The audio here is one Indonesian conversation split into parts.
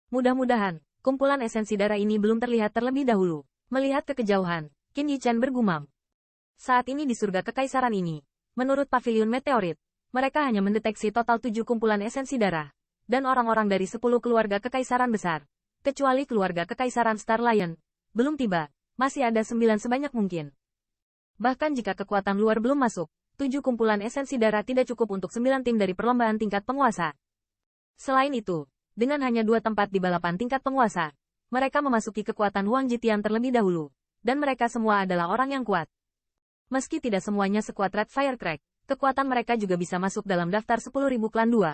Mudah-mudahan, kumpulan esensi darah ini belum terlihat terlebih dahulu. Melihat ke kejauhan, Qin Yichan bergumam. Saat ini di surga kekaisaran ini, menurut pavilion meteorit, mereka hanya mendeteksi total 7 kumpulan esensi darah, dan orang-orang dari 10 keluarga kekaisaran besar, kecuali keluarga kekaisaran Star Lion, belum tiba, masih ada 9 sebanyak mungkin. Bahkan jika kekuatan luar belum masuk, 7 kumpulan esensi darah tidak cukup untuk 9 tim dari perlombaan tingkat penguasa. Selain itu, dengan hanya 2 tempat di balapan tingkat penguasa, mereka memasuki kekuatan Huang Jitian terlebih dahulu, dan mereka semua adalah orang yang kuat. Meski tidak semuanya sekuat Red Firecrack, kekuatan mereka juga bisa masuk dalam daftar 10.000 klan 2.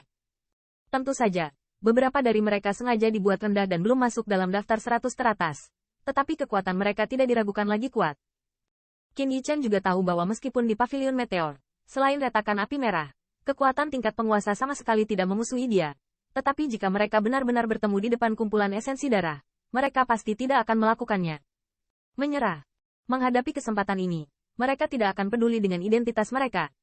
Tentu saja, beberapa dari mereka sengaja dibuat rendah dan belum masuk dalam daftar 100 teratas, tetapi kekuatan mereka tidak diragukan lagi kuat. Qin Yichan juga tahu bahwa meskipun di pavilion meteor, selain retakan api merah, kekuatan tingkat penguasa sama sekali tidak memusuhi dia. Tetapi jika mereka benar-benar bertemu di depan kumpulan esensi darah, mereka pasti tidak akan melakukannya. Menyerah. Menghadapi kesempatan ini, mereka tidak akan peduli dengan identitas mereka.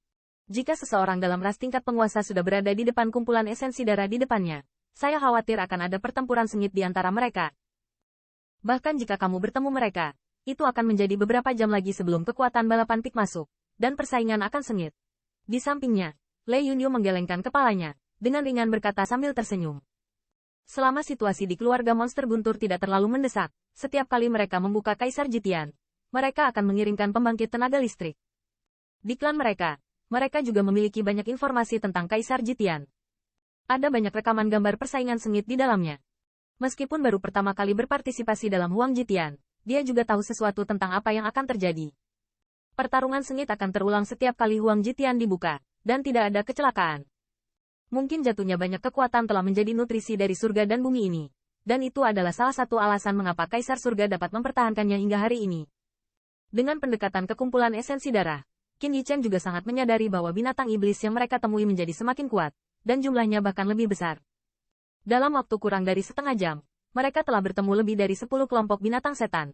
Jika seseorang dalam ras tingkat penguasa sudah berada di depan kumpulan esensi darah di depannya, saya khawatir akan ada pertempuran sengit di antara mereka. Bahkan jika kamu bertemu mereka, itu akan menjadi beberapa jam lagi sebelum kekuatan balapan pik masuk, dan persaingan akan sengit. Di sampingnya, Lei Yunyu menggelengkan kepalanya, dengan ringan berkata sambil tersenyum. Selama situasi di keluarga monster guntur tidak terlalu mendesak, setiap kali mereka membuka Kaisar Jitian, mereka akan mengirimkan pembangkit tenaga listrik. Di klan mereka juga memiliki banyak informasi tentang Kaisar Jitian. Ada banyak rekaman gambar persaingan sengit di dalamnya. Meskipun baru pertama kali berpartisipasi dalam Huang Jitian, dia juga tahu sesuatu tentang apa yang akan terjadi. Pertarungan sengit akan terulang setiap kali Huang Jitian dibuka, dan tidak ada kecelakaan. Mungkin jatuhnya banyak kekuatan telah menjadi nutrisi dari surga dan bumi ini. Dan itu adalah salah satu alasan mengapa Kaisar Surga dapat mempertahankannya hingga hari ini. Dengan pendekatan kekumpulan esensi darah, Qin Yichan juga sangat menyadari bahwa binatang iblis yang mereka temui menjadi semakin kuat, dan jumlahnya bahkan lebih besar. Dalam waktu kurang dari setengah jam, mereka telah bertemu lebih dari 10 kelompok binatang setan.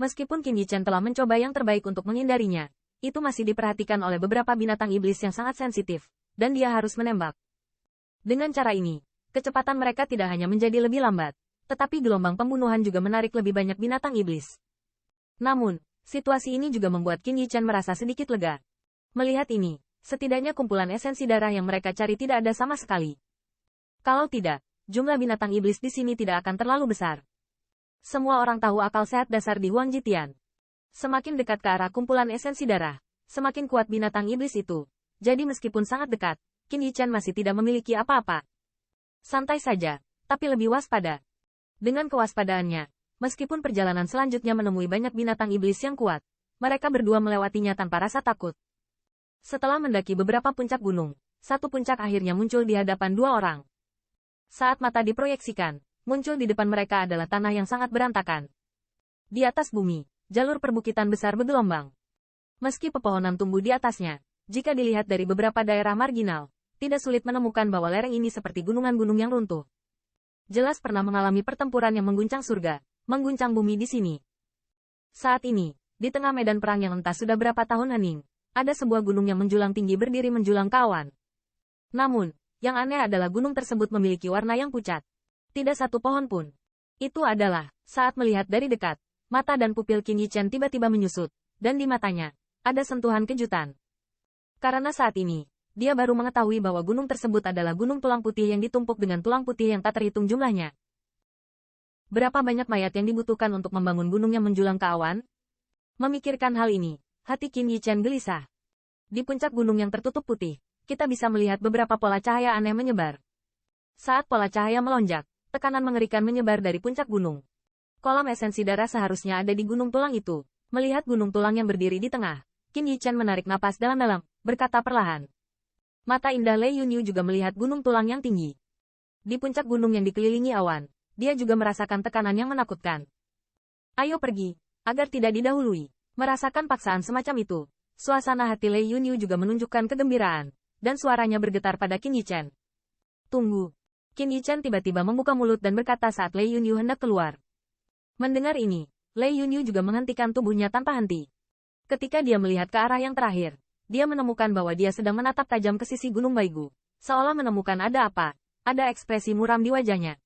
Meskipun Qin Yichan telah mencoba yang terbaik untuk menghindarinya, itu masih diperhatikan oleh beberapa binatang iblis yang sangat sensitif, dan dia harus menembak. Dengan cara ini, kecepatan mereka tidak hanya menjadi lebih lambat, tetapi gelombang pembunuhan juga menarik lebih banyak binatang iblis. Namun, situasi ini juga membuat Qin Yichan merasa sedikit lega. Melihat ini, setidaknya kumpulan esensi darah yang mereka cari tidak ada sama sekali. Kalau tidak, jumlah binatang iblis di sini tidak akan terlalu besar. Semua orang tahu akal sehat dasar di Huang Jitian. Semakin dekat ke arah kumpulan esensi darah, semakin kuat binatang iblis itu. Jadi meskipun sangat dekat, Qin Yichan masih tidak memiliki apa-apa. Santai saja, tapi lebih waspada. Dengan kewaspadaannya, meskipun perjalanan selanjutnya menemui banyak binatang iblis yang kuat, mereka berdua melewatinya tanpa rasa takut. Setelah mendaki beberapa puncak gunung, satu puncak akhirnya muncul di hadapan 2 orang. Saat mata diproyeksikan, muncul di depan mereka adalah tanah yang sangat berantakan. Di atas bumi, jalur perbukitan besar bergelombang. Meski pepohonan tumbuh di atasnya, jika dilihat dari beberapa daerah marginal, tidak sulit menemukan bahwa lereng ini seperti gunungan-gunung yang runtuh. Jelas pernah mengalami pertempuran yang mengguncang surga, mengguncang bumi di sini. Saat ini, di tengah medan perang yang entah sudah berapa tahun hening, ada sebuah gunung yang menjulang tinggi berdiri menjulang ke awan. Namun, yang aneh adalah gunung tersebut memiliki warna yang pucat. Tidak satu pohon pun. Itu adalah, saat melihat dari dekat, mata dan pupil Qin Yichan tiba-tiba menyusut, dan di matanya, ada sentuhan kejutan. Karena saat ini, dia baru mengetahui bahwa gunung tersebut adalah gunung tulang putih yang ditumpuk dengan tulang putih yang tak terhitung jumlahnya. Berapa banyak mayat yang dibutuhkan untuk membangun gunung yang menjulang ke awan? Memikirkan hal ini, hati Qin Yichan gelisah. Di puncak gunung yang tertutup putih, kita bisa melihat beberapa pola cahaya aneh menyebar. Saat pola cahaya melonjak, tekanan mengerikan menyebar dari puncak gunung. Kolam esensi darah seharusnya ada di gunung tulang itu. Melihat gunung tulang yang berdiri di tengah, Qin Yichan menarik napas dalam-dalam, berkata perlahan. Mata indah Lei Yunyu juga melihat gunung tulang yang tinggi. Di puncak gunung yang dikelilingi awan, dia juga merasakan tekanan yang menakutkan. Ayo pergi, agar tidak didahului. Merasakan paksaan semacam itu, suasana hati Lei Yunyu juga menunjukkan kegembiraan, dan suaranya bergetar pada Qin Yichan. Tunggu. Qin Yichan tiba-tiba membuka mulut dan berkata saat Lei Yunyu hendak keluar. Mendengar ini, Lei Yunyu juga menghentikan tubuhnya tanpa henti. Ketika dia melihat ke arah yang terakhir, dia menemukan bahwa dia sedang menatap tajam ke sisi Gunung Baigu, seolah menemukan ada apa, ada ekspresi muram di wajahnya.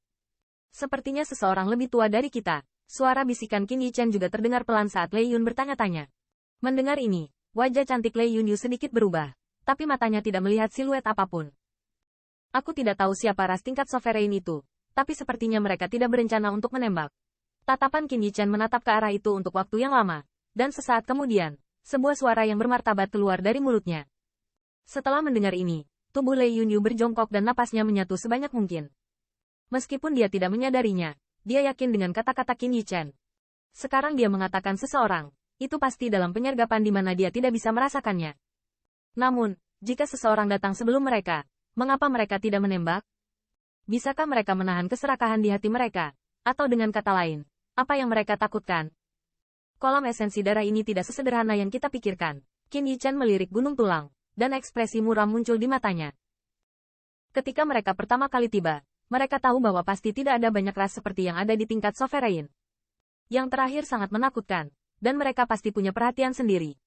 Sepertinya seseorang lebih tua dari kita. Suara bisikan Qin Yichen juga terdengar pelan saat Lei Yun bertanya-tanya. Mendengar ini, wajah cantik Lei Yunyu sedikit berubah, tapi matanya tidak melihat siluet apapun. Aku tidak tahu siapa ras tingkat sovereign itu, tapi sepertinya mereka tidak berencana untuk menembak. Tatapan Qin Yichen menatap ke arah itu untuk waktu yang lama, dan sesaat kemudian, sebuah suara yang bermartabat keluar dari mulutnya. Setelah mendengar ini, tubuh Lei Yunyu berjongkok dan napasnya menyatu sebanyak mungkin. Meskipun dia tidak menyadarinya, dia yakin dengan kata-kata Qin Yichen. Sekarang dia mengatakan seseorang, itu pasti dalam penyergapan di mana dia tidak bisa merasakannya. Namun, jika seseorang datang sebelum mereka, mengapa mereka tidak menembak? Bisakah mereka menahan keserakahan di hati mereka? Atau dengan kata lain, apa yang mereka takutkan? Kolam esensi darah ini tidak sesederhana yang kita pikirkan. Qin Yichen melirik gunung tulang, dan ekspresi muram muncul di matanya. Ketika mereka pertama kali tiba, mereka tahu bahwa pasti tidak ada banyak ras seperti yang ada di tingkat sovereign. Yang terakhir sangat menakutkan, dan mereka pasti punya perhatian sendiri.